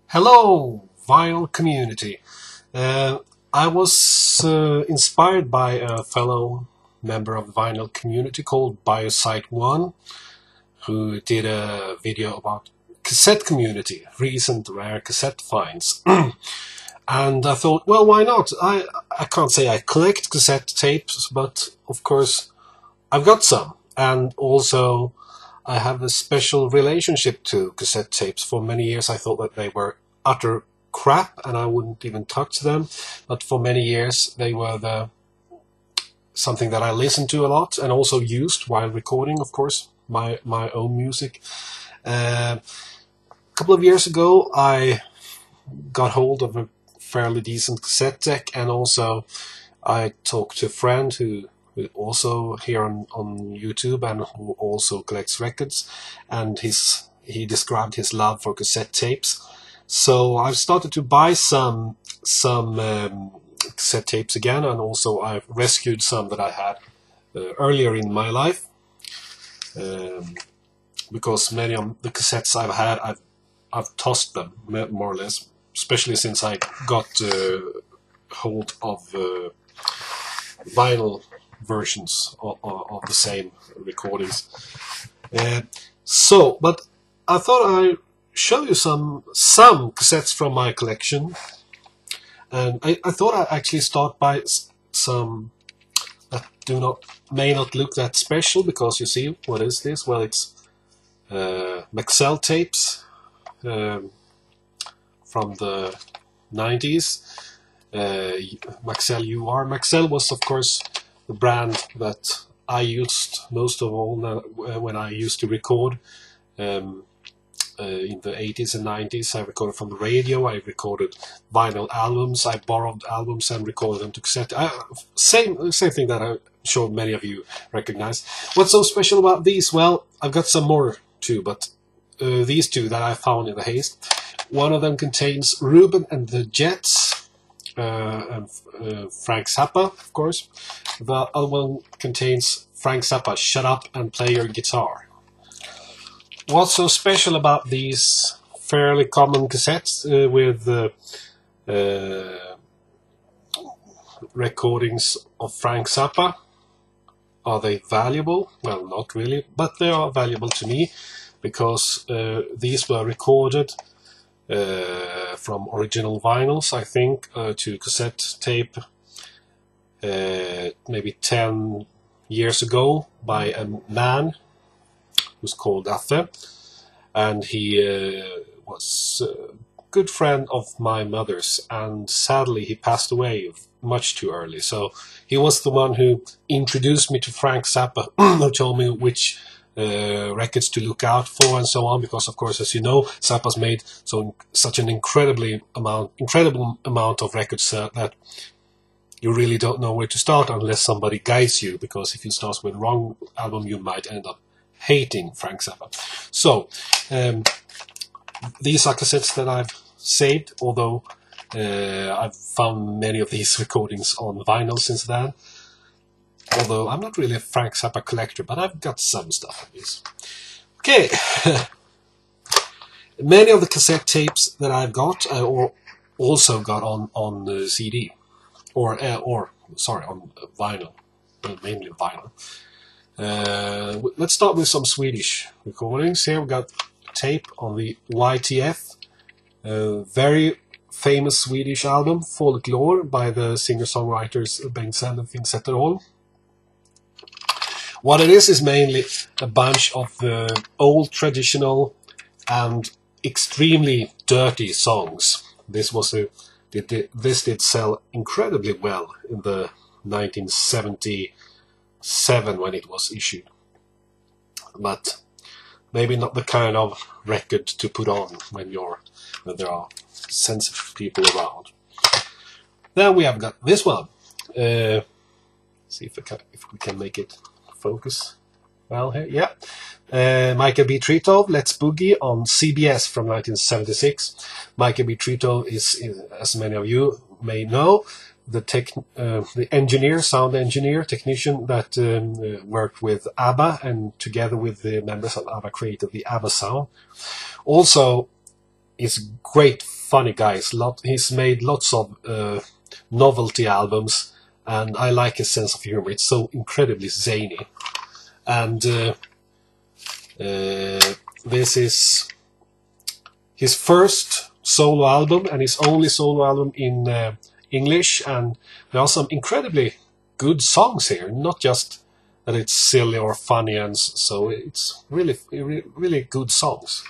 Hello, vinyl community. I was inspired by a fellow member of the vinyl community called Biosite1, who did a video about Cassette Community, recent rare cassette finds. And I thought, well, why not? I can't say I collect cassette tapes, but of course I've got some. And also I have a special relationship to cassette tapes. For many years I thought that they were utter crap and I wouldn't even touch them, but for many years they were something that I listened to a lot and also used while recording, of course, my own music. A couple of years ago I got hold of a fairly decent cassette deck, and also I talked to a friend who also here on YouTube and who also collects records, and he described his love for cassette tapes. So I've started to buy some cassette tapes again, and also I've rescued some that I had earlier in my life, because many of the cassettes I've had I've tossed them more or less, especially since I got hold of vinyl versions of the same recordings. But I thought I'd show you some cassettes from my collection, and I thought I'd actually start by some that may not look that special, because you see, what is this? Well, it's Maxell tapes from the 90s. Maxell UR. Maxell was, of course, the brand that I used most of all when I used to record in the 80s and 90s. I recorded from the radio, I recorded vinyl albums, I borrowed albums and recorded them to cassette. Same thing that I'm sure many of you recognize. What's so special about these? Well, I've got some more too, but these two that I found in the haste. One of them contains Ruben and the Jets, and Frank Zappa, of course. The other one contains Frank Zappa, Shut Up and Play Your Guitar. What's so special about these fairly common cassettes with recordings of Frank Zappa? Are they valuable? Well, not really, but they are valuable to me, because these were recorded from original vinyls, I think, to cassette tape maybe 10 years ago by a man who's called Affe, and he was a good friend of my mother's, and sadly he passed away much too early. So he was the one who introduced me to Frank Zappa, who told me which records to look out for and so on, because of course, as you know, Zappa's made such an incredible amount of records that you really don't know where to start unless somebody guides you, because if you start with the wrong album you might end up hating Frank Zappa. So these are cassettes that I've saved, although I've found many of these recordings on vinyl since then. Although I'm not really a Frank Zappa collector, but I've got some stuff of this. Okay, many of the cassette tapes that I've got I also got on CD, or sorry, on vinyl, mainly vinyl. Let's start with some Swedish recordings. Here we got tape on the YTF, very famous Swedish album, Folklore, by the singer-songwriters Bengtsson and Finn Zetterholm. What it is mainly a bunch of the old traditional and extremely dirty songs. This did sell incredibly well in the 1977 when it was issued, but maybe not the kind of record to put on when there are sensitive people around. Then we have got this one. See if we can make it focus well here. Yeah, Michael B. Tritov, Let's Boogie on CBS from 1976. Michael B. Tritov is, as many of you may know, the engineer, sound engineer, technician that worked with ABBA, and together with the members of ABBA created the ABBA sound. Also is great funny guy. He's made lots of novelty albums, and I like his sense of humor. It's so incredibly zany. And this is his first solo album, and his only solo album in English, and there are some incredibly good songs here, not just that it's silly or funny, and so it's really good songs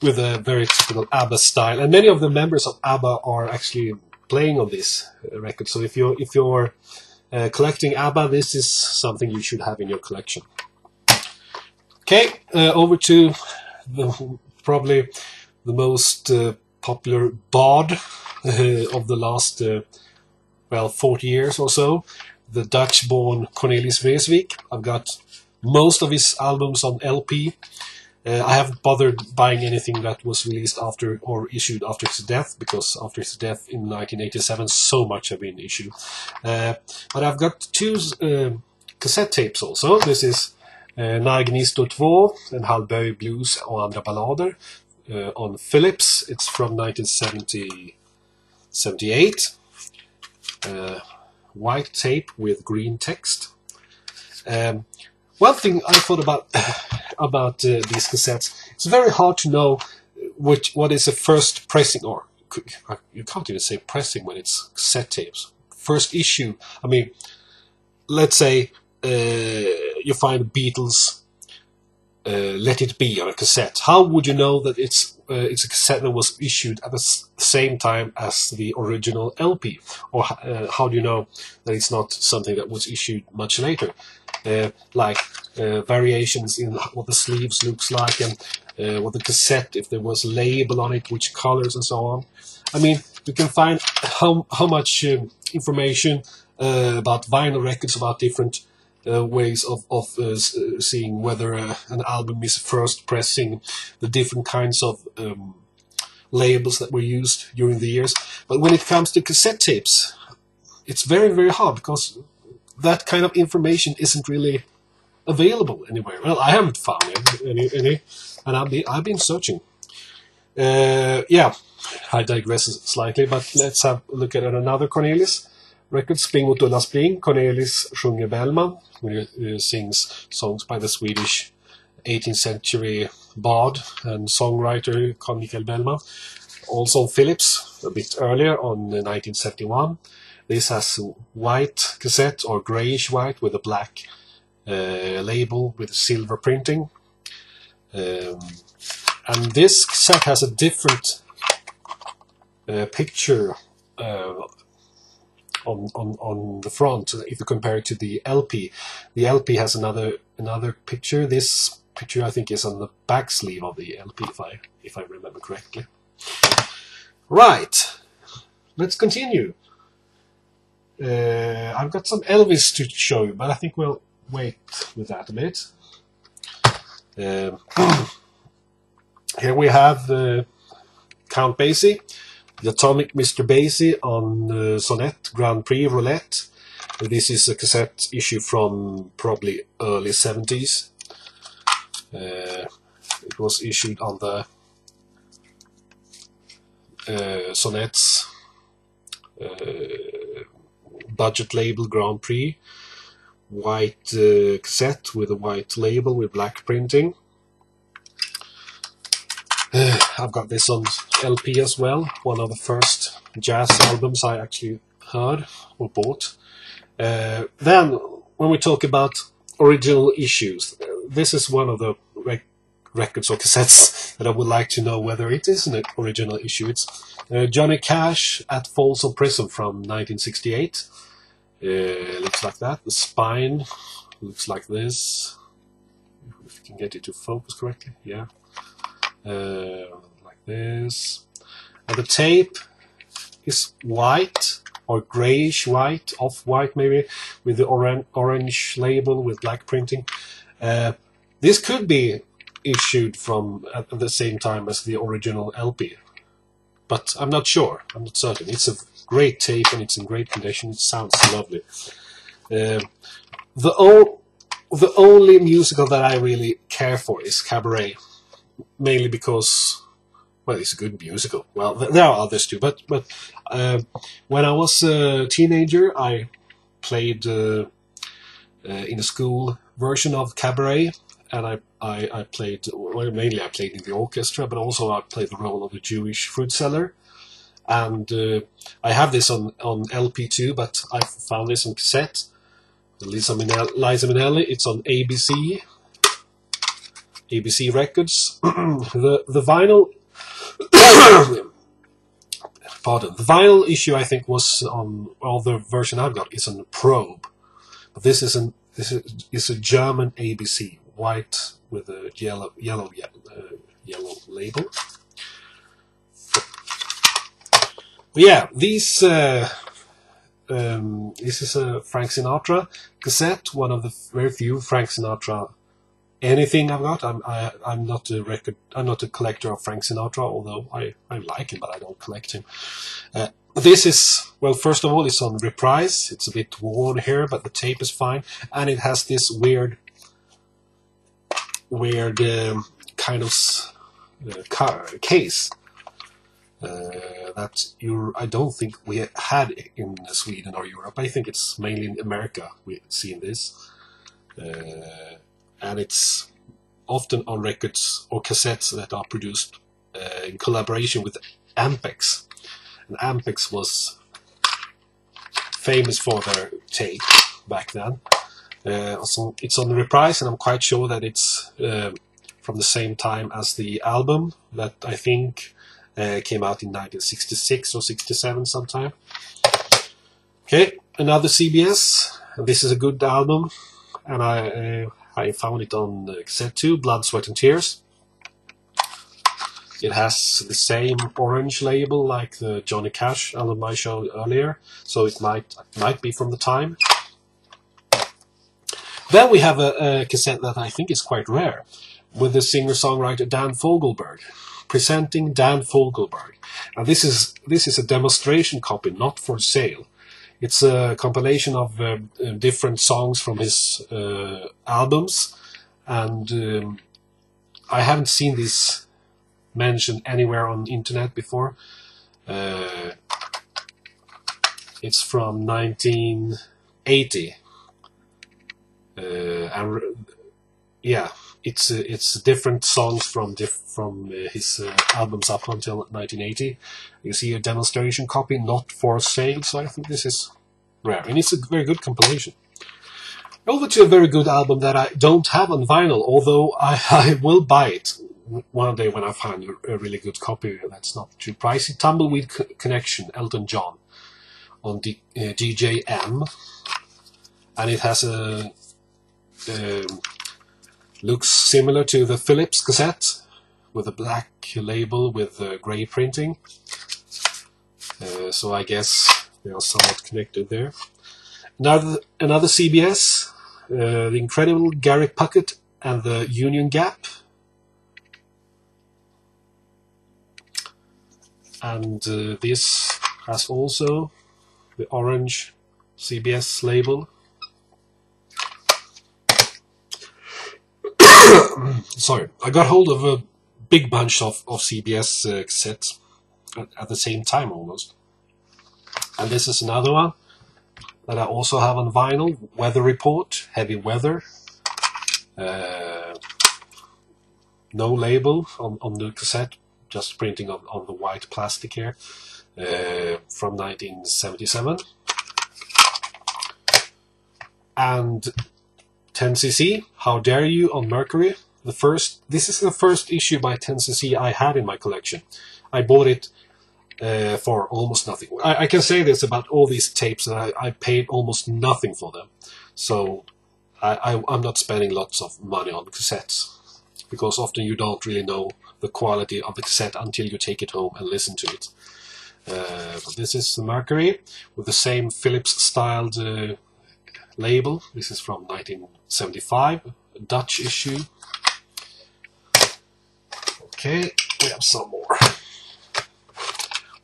with a very typical ABBA style, and many of the members of ABBA are actually playing on this record. So if you're collecting ABBA, this is something you should have in your collection. Okay, over to probably the most popular bard of the last 40 years or so, the Dutch-born Cornelis Vreeswijk. I've got most of his albums on LP. I haven't bothered buying anything that was released after or issued after his death, because after his death in 1987 so much have been issued. But I've got two cassette tapes also. This is När gnistor 2 and Halvböj Blues och andra ballader on Philips. It's from 1978. White tape with green text. One thing I thought about these cassettes, it's very hard to know what is a first pressing, or you can't even say pressing when it's cassette tapes. First issue. I mean, let's say you find the Beatles' Let It Be on a cassette. How would you know that it's a cassette that was issued at the same time as the original LP? Or how do you know that it's not something that was issued much later? Like variations in what the sleeves looks like, and what the cassette, if there was a label on it, which colors and so on. I mean, you can find how much information about vinyl records, about different ways of seeing whether an album is first pressing, the different kinds of labels that were used during the years. But when it comes to cassette tapes, it's very, very hard, because that kind of information isn't really available anywhere. Well, I haven't found any, and I've been searching. Yeah, I digress slightly, but let's have a look at another Cornelis record, Spring mot Ulla Spring. Cornelis sjunger Bellman, who sings songs by the Swedish 18th century bard and songwriter Carl Michael Bellman. Also Philips, a bit earlier, on 1971. This has a white cassette, or greyish white, with a black label with silver printing. And this cassette has a different picture on the front if you compare it to the LP. The LP has another picture. This picture, I think, is on the back sleeve of the LP, if I remember correctly. Right, let's continue. I've got some Elvis to show you, but I think we'll wait with that a bit. Here we have Count Basie, the Atomic Mr. Basie on Sonnet Grand Prix Roulette. This is a cassette issue from probably early 70s. It was issued on the Sonnet's budget label Grand Prix. White cassette with a white label with black printing. I've got this on LP as well, one of the first jazz albums I actually heard or bought. Then, when we talk about original issues, this is one of the records or cassettes that I would like to know whether it is an original issue. It's Johnny Cash at Folsom Prison from 1968. Looks like that. The spine looks like this. If you can get it to focus correctly, yeah. Like this. And the tape is white or grayish white, off-white maybe, with the orange label with black printing. This could be issued from at the same time as the original LP, but I'm not sure. I'm not certain. It's a great tape and it's in great condition. It sounds lovely. The only musical that I really care for is Cabaret, mainly because, well, it's a good musical. Well, there are others too, but when I was a teenager, I played in a school version of Cabaret, and I played, well, mainly I played in the orchestra, but also I played the role of a Jewish fruit seller. And I have this on LP too, but I found this on cassette. Liza Minnelli. It's on ABC Records. the vinyl, pardon, the vinyl issue I think was on, well, the version I've got is on the Probe, but this is a German ABC, white with a yellow label. But yeah, this is a Frank Sinatra cassette, one of the very few Frank Sinatra anything I've got. I'm not a collector of Frank Sinatra, although I like him, but I don't collect him. This is, well, first of all, it's on reprise. It's a bit worn here, but the tape is fine, and it has this weird kind of case that I don't think we had in Sweden or Europe. I think it's mainly in America we've seen this. And it's often on records or cassettes that are produced in collaboration with Ampex. And Ampex was famous for their tape back then. So it's on the reprise, and I'm quite sure that it's from the same time as the album that I think came out in 1966 or 67 sometime. Okay, another CBS. This is a good album, and I found it on cassette too, Blood, Sweat and Tears. It has the same orange label like the Johnny Cash album I showed earlier, so it might be from the time. Then we have a cassette that I think is quite rare, with the singer-songwriter Dan Fogelberg, presenting Dan Fogelberg. And this is a demonstration copy, not for sale. It's a compilation of different songs from his albums, and I haven't seen this mentioned anywhere on the internet before. It's from 1980, and yeah, it's different songs from his albums up until 1980. You see a demonstration copy, not for sale, so I think this is rare, and it's a very good compilation. Over to a very good album that I don't have on vinyl, although I will buy it one day when I find a really good copy that's not too pricey. Tumbleweed Connection, Elton John, on DJM, and it has a looks similar to the Philips cassette, with a black label with grey printing. So I guess they are somewhat connected there. Another CBS, The Incredible Gary Puckett and the Union Gap. And this has also the orange CBS label. Sorry, I got hold of a big bunch of CBS cassettes at the same time almost. And this is another one that I also have on vinyl. Weather Report, Heavy Weather. No label on the cassette, just printing on the white plastic here, from 1977. And 10cc, How Dare You, on Mercury. This is the first issue by 10cc I had in my collection. I bought it for almost nothing. I can say this about all these tapes, that I paid almost nothing for them. So I'm not spending lots of money on cassettes, because often you don't really know the quality of the cassette until you take it home and listen to it. But this is the Mercury with the same Philips-styled label. This is from 1975, a Dutch issue. Okay, we have some more.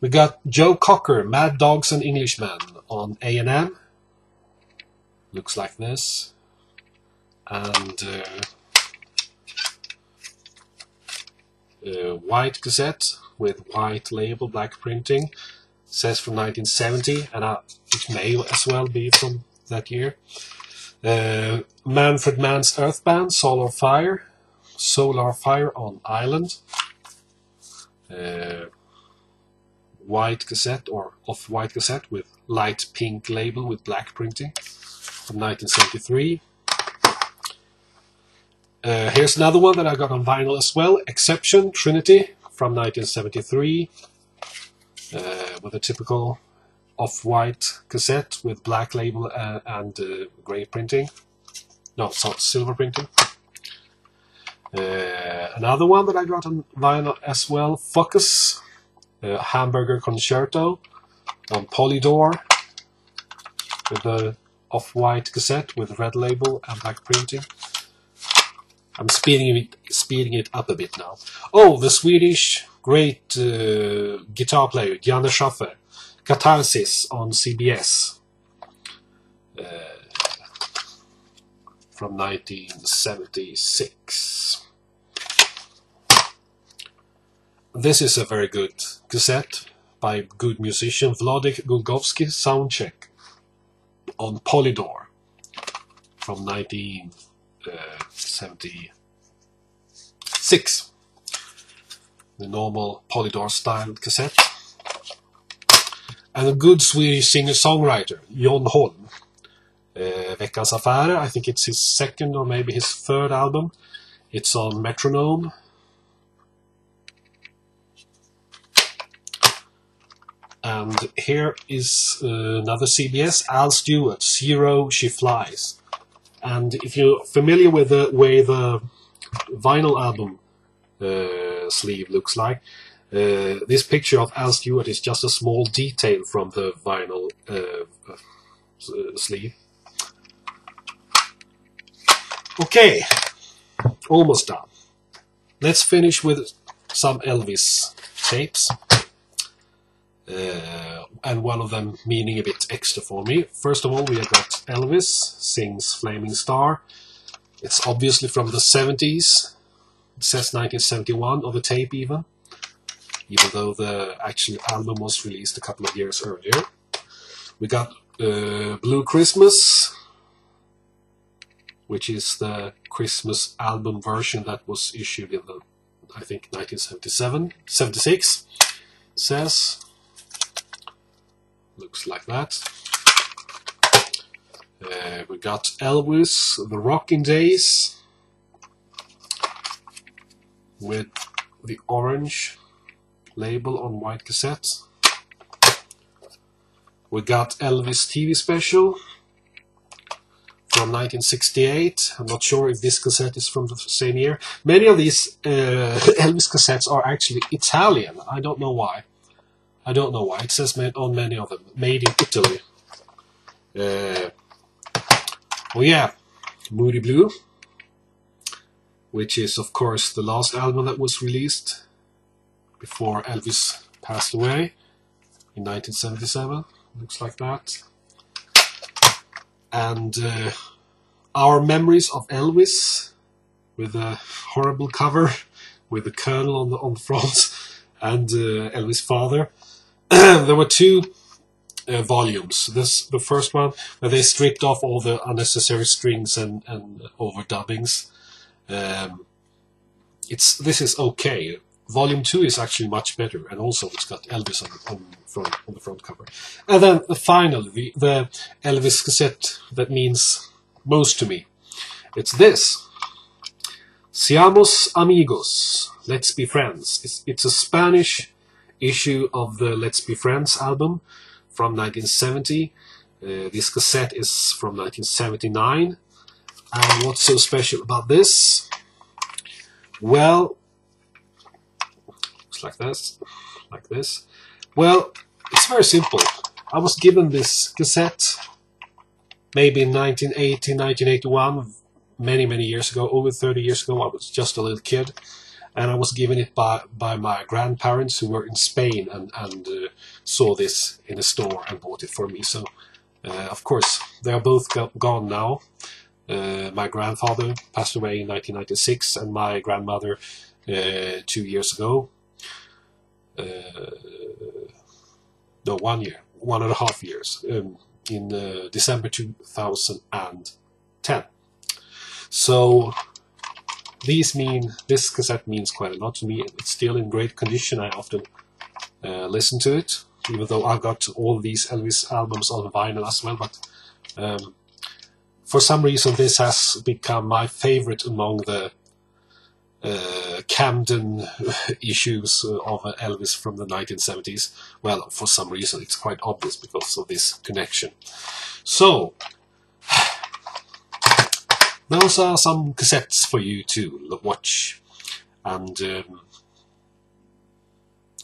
We got Joe Cocker, Mad Dogs and Englishmen, on A&M. Looks like this. And white cassette with white label, black printing. It says from 1970, and it may as well be from that year. Manfred Mann's Earth Band, Solar Fire on Island. White cassette or off-white cassette with light pink label with black printing from 1973. Here's another one that I got on vinyl as well, Exception, Trinity from 1973, with a typical off-white cassette with black label and grey printing. No, silver printing. Another one that I got on vinyl as well, Focus, Hamburger Concerto on Polydor, with a off-white cassette with red label and black printing. I'm speeding it up a bit now. Oh, the Swedish great guitar player Janne Schaffer, Catharsis on CBS from 1976. This is a very good cassette by good musician Wladek Gulgowski, Soundcheck on Polydor from 1976. The normal Polydor styled cassette. And a good Swedish singer-songwriter, John Holm. Veckans Affärer, I think it's his second or maybe his third album. It's on Metronome. And here is another CBS, Al Stewart, Zero She Flies. And if you're familiar with the way the vinyl album sleeve looks like, this picture of Al Stewart is just a small detail from the vinyl sleeve. Okay, almost done. Let's finish with some Elvis tapes. And one of them meaning a bit extra for me. First of all, we have got Elvis Sings Flaming Star. It's obviously from the 70s. It says 1971 on the tape even though the actual album was released a couple of years earlier. We got Blue Christmas, which is the Christmas album version that was issued in the, I think, 1976. It says, looks like that. We got Elvis, the Rockin' Days, with the orange label on white cassette. We got Elvis TV Special from 1968. I'm not sure if this cassette is from the same year. Many of these Elvis cassettes are actually Italian. I don't know why. It says on many of them, made in Italy. Oh yeah, Moody Blue, which is of course the last album that was released before Elvis passed away in 1977. Looks like that. And Our Memories of Elvis, with a horrible cover with the Colonel on the front and Elvis' father. There were two volumes. The first one where they stripped off all the unnecessary strings and overdubbings. This is okay. Volume 2 is actually much better, and also it's got Elvis on the front cover. And then finally, the Elvis cassette that means most to me. It's this. Seamos amigos. Let's be friends. It's a Spanish issue of the Let's Be Friends album from 1970. This cassette is from 1979. And what's so special about this? Well, looks like this. Well, it's very simple. I was given this cassette maybe in 1980, 1981, many years ago, over 30 years ago. I was just a little kid. And I was given it by my grandparents who were in Spain and saw this in a store and bought it for me. So, of course, they are both gone now. My grandfather passed away in 1996 and my grandmother 2 years ago. no, 1 year, 1.5 years, in December 2010. So this cassette means quite a lot to me. It's still in great condition. I often listen to it, even though I've got all these Elvis albums on vinyl as well. But for some reason, this has become my favorite among the Camden issues of Elvis from the 1970s. Well, for some reason, it's quite obvious because of this connection. So, those are some cassettes for you to watch. And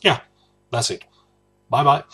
yeah, that's it. Bye-bye.